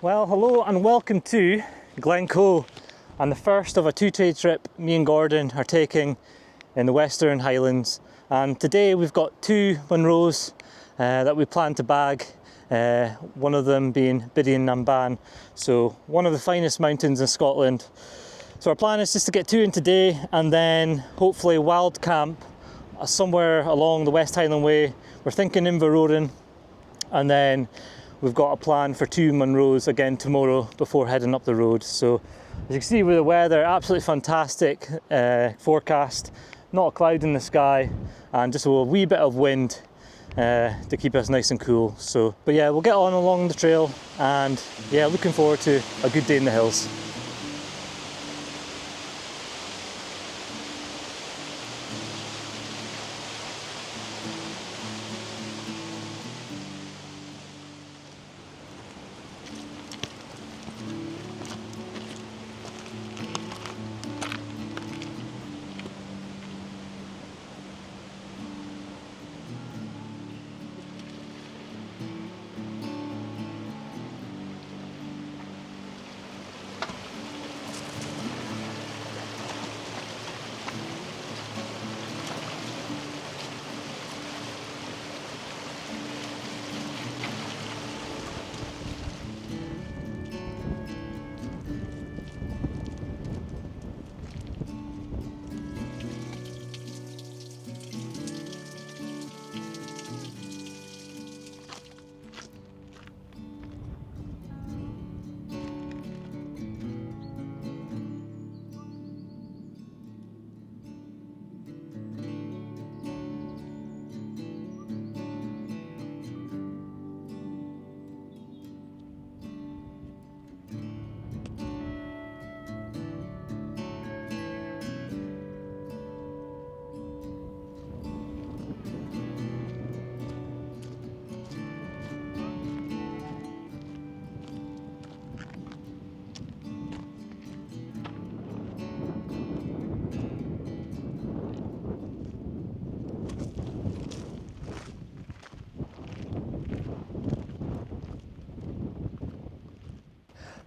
Well, hello and welcome to Glencoe, and the first of a two-day trip me and Gordon are taking in the Western Highlands. And today we've got two Munros that we plan to bag, one of them being Bian, so one of the finest mountains in Scotland. So our plan is just to get two in today and then hopefully wild camp somewhere along the West Highland Way. We're thinking Inveroran, and then we've got a plan for two Munros again tomorrow before heading up the road. So as you can see with the weather, absolutely fantastic forecast, not a cloud in the sky, and just a wee bit of wind to keep us nice and cool. So, but yeah, we'll get on along the trail, and yeah, looking forward to a good day in the hills.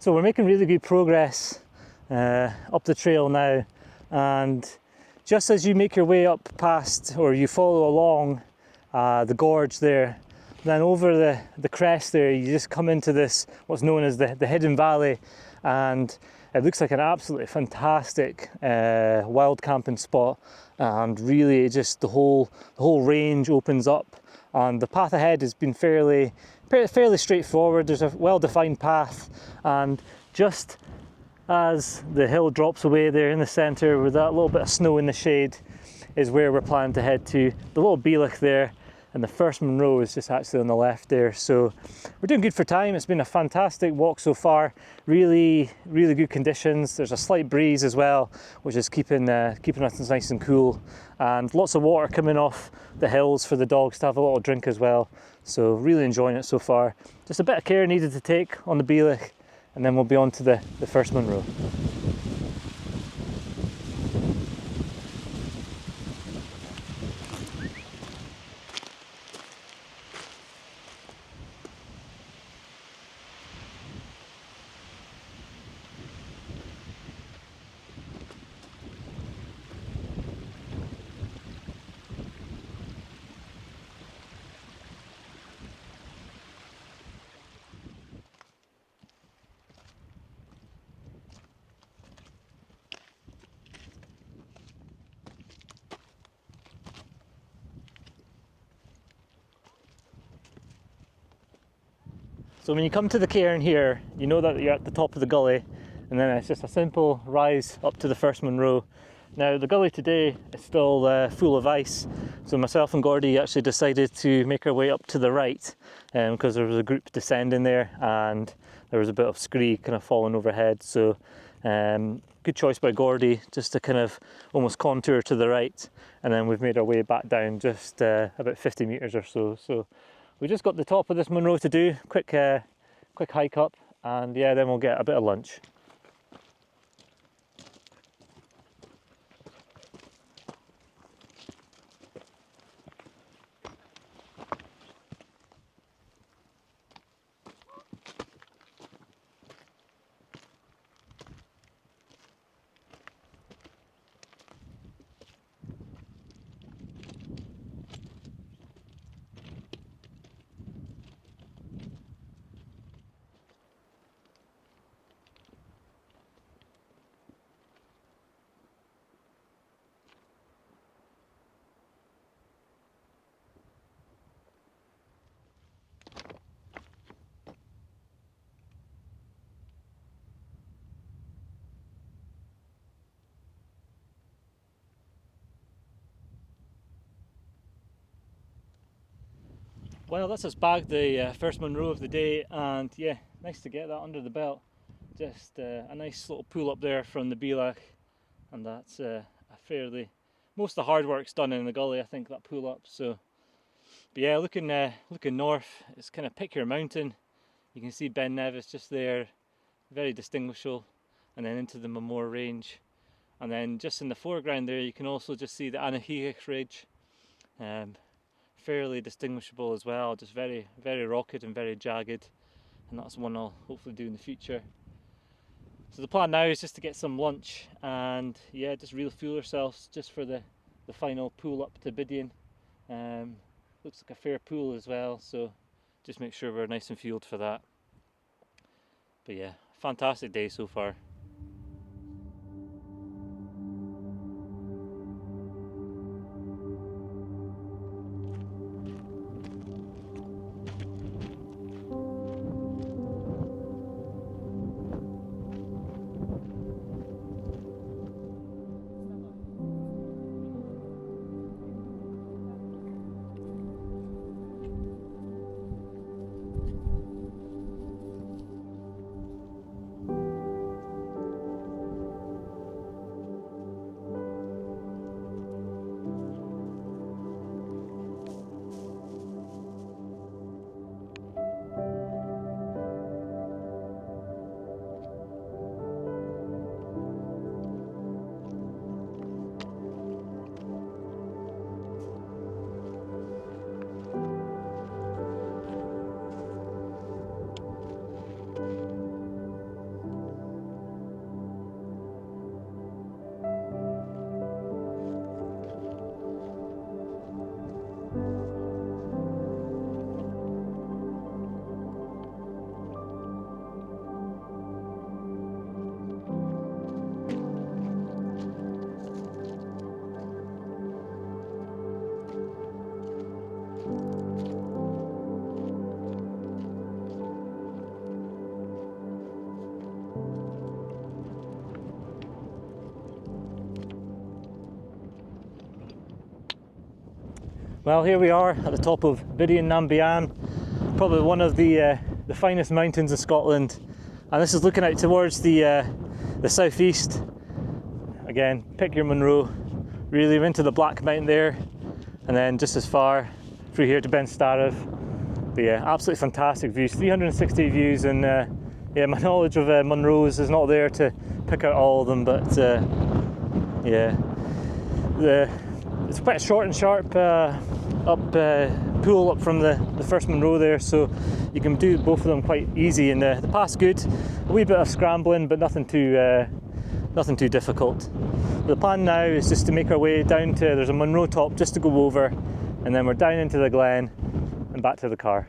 So we're making really good progress up the trail now, and just as you make your way up past, or you follow along the gorge there, then over the crest there you just come into this what's known as the hidden valley, and it looks like an absolutely fantastic wild camping spot, and really just the whole range opens up, and the path ahead has been fairly straightforward. There's a well-defined path, and just as the hill drops away there in the centre with that little bit of snow in the shade is where we're planning to head to. The little Bealach there, and the first Munro is just actually on the left there. So we're doing good for time. It's been a fantastic walk so far. Really good conditions. There's a slight breeze as well, which is keeping us nice and cool, and lots of water coming off the hills for the dogs to have a little drink as well. So really enjoying it so far. Just a bit of care needed to take on the Bealach, and then we'll be on to the first Munro. So when you come to the cairn here, you know that you're at the top of the gully, and then it's just a simple rise up to the first Munro. Now the gully today is still full of ice, so myself and Gordy actually decided to make our way up to the right, because there was a group descending there and there was a bit of scree kind of falling overhead. So good choice by Gordy just to kind of almost contour to the right, and then we've made our way back down just about 50 metres or so. So we just got the top of this Munro to do, quick hike up, and yeah, then we'll get a bit of lunch. Well, that's us bagged the first Munro of the day, and yeah, nice to get that under the belt. Just a nice little pull up there from the Bian, and that's a fairly, most of the hard work's done in the gully, I think, that pull up. So, but yeah, looking north, it's kind of Pick Mountain. You can see Ben Nevis just there, very distinguishable, and then into the Mamore range. And then just in the foreground there, you can also just see the Anahigach Ridge, fairly distinguishable as well, just very, very rocked and very jagged, and that's one I'll hopefully do in the future. So the plan now is just to get some lunch and yeah, just refuel ourselves just for the final pull up to Bidean. Looks like a fair pull as well, so just make sure we're nice and fueled for that. But yeah, fantastic day so far. Well, here we are at the top of Bidean Bian, probably one of the finest mountains in Scotland, and this is looking out towards the southeast. Again, pick your Munro, really into the Black Mountain there, and then just as far through here to Ben Starav. But yeah, absolutely fantastic views, 360 views, and yeah, my knowledge of Munros is not there to pick out all of them, but yeah, it's quite a short and sharp pull up from the first Munro there, so you can do both of them quite easy, and the path's good, a wee bit of scrambling but nothing too difficult. The plan now is just to make our way down to, there's a Munro top just to go over, and then we're down into the glen and back to the car.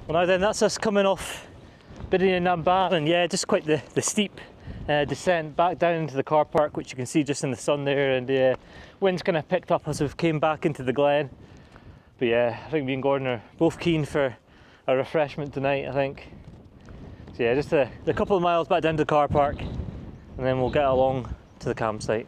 Well, now then, that's us coming off Bidean Bian, and yeah, just quite the steep descent back down into the car park, which you can see just in the sun there, and the wind's kind of picked up as we've came back into the glen. But yeah, I think me and Gordon are both keen for a refreshment tonight, I think. So yeah, just a couple of miles back down to the car park, and then we'll get along to the campsite.